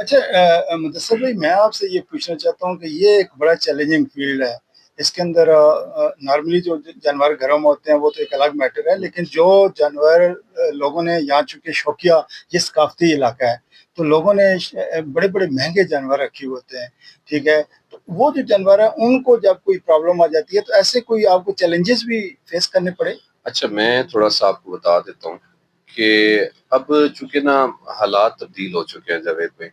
اچھا مدثر بھائی، میں آپ سے یہ پوچھنا چاہتا ہوں کہ یہ ایک بڑا چیلنجنگ فیلڈ ہے. اس کے اندر نارملی جو جانور گھروں میں ہوتے ہیں وہ تو ایک الگ میٹر ہے، لیکن جو جانور لوگوں نے یہاں چونکہ شوقیہ یہ ثقافتی علاقہ ہے تو لوگوں نے بڑے بڑے مہنگے جانور رکھے ہوتے ہیں. ٹھیک ہے، تو وہ جو جانور ہیں ان کو جب کوئی پرابلم آ جاتی ہے تو ایسے کوئی آپ کو چیلنجز بھی فیس کرنے پڑے؟ اچھا، میں تھوڑا سا آپ کو بتا دیتا ہوں کہ اب چونکہ نا حالات تبدیل ہو چکے ہیں جاوید بھائی.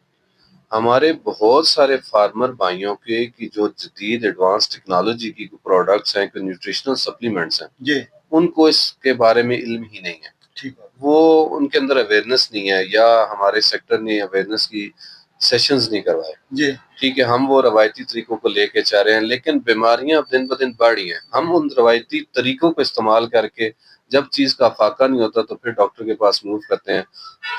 ہمارے بہت سارے فارمر بھائیوں کے کی جو جدید ایڈوانس ٹیکنالوجی کی پروڈکٹس ہیں، کہ نیوٹریشنل سپلیمنٹس ہیں، جی، ان کو اس کے بارے میں علم ہی نہیں ہے. ٹھیک ہے. وہ ان کے اندر اویئرنیس نہیں ہے، یا ہمارے سیکٹر نے اویئرنیس کی سیشنز نہیں کروائے. جی، ٹھیک ہے، ہم وہ روایتی طریقوں کو لے کے چاہ رہے ہیں، لیکن بیماریاں دن بدن بڑھ رہی ہیں. ہم ان روایتی طریقوں کو استعمال کر کے جب چیز کا فاقہ نہیں ہوتا تو پھر ڈاکٹر کے پاس موو کرتے ہیں.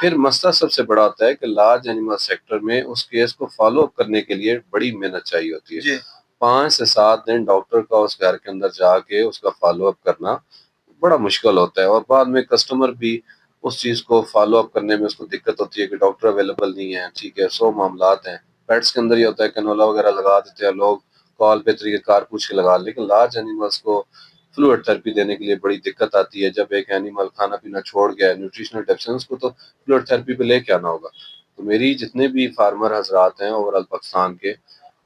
پھر مسئلہ سب سے بڑا ہوتا ہے کہ لارج اینیمل سیکٹر میں اس کیس کو فالو اپ کرنے کے لیے بڑی محنت چاہیے ہوتی ہے. جی، 5 سے 7 دن ڈاکٹر کا اس گھر کے اندر جا کے اس کا فالو اپ کرنا بڑا مشکل ہوتا ہے، اور بعد میں کسٹمر بھی اس چیز کو فالو اپ کرنے میں اس کو دقت ہوتی ہے کہ ڈاکٹر اویلیبل نہیں ہے. ٹھیک ہے، 100 معاملات ہیں. پیٹس کے اندر یہ ہوتا ہے کنولا وغیرہ لگا دیتے ہیں لوگ، کال پہ طریقہ کار پوچھ کے لگا، لیکن لارج اینیملس کو فلوئڈ تھراپی دینے کے لیے بڑی دقت آتی ہے. جب ایک اینیمل کھانا پینا چھوڑ گیا ہے، نیوٹریشنل ڈیفیشنس کو تو فلوئڈ تھراپی پہ لے کے آنا ہوگا. تو میری جتنے بھی فارمر حضرات ہیں اوورال پاکستان کے،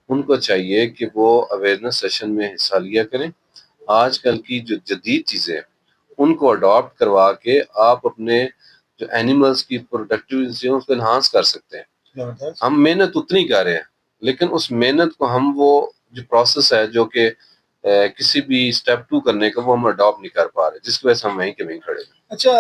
ان کو چاہیے کہ وہ اویئرنیس سیشن میں حصہ لیا کریں. آج کل کی جو جدید چیزیں ہیں ان کو اڈاپٹ کروا کے آپ اپنے جو اینیملز کی پروڈکٹیوٹی اس کو انہانس کر سکتے ہیں. ہم محنت اتنی کر رہے ہیں، لیکن اس محنت کو ہم وہ جو پروسیس ہے جو کہ کسی بھی سٹیپ 2 کرنے کا وہ ہم اڈاپٹ نہیں کر پا رہے، جس کی وجہ سے ہم وہیں کے وہیں کھڑے ہیں. اچھا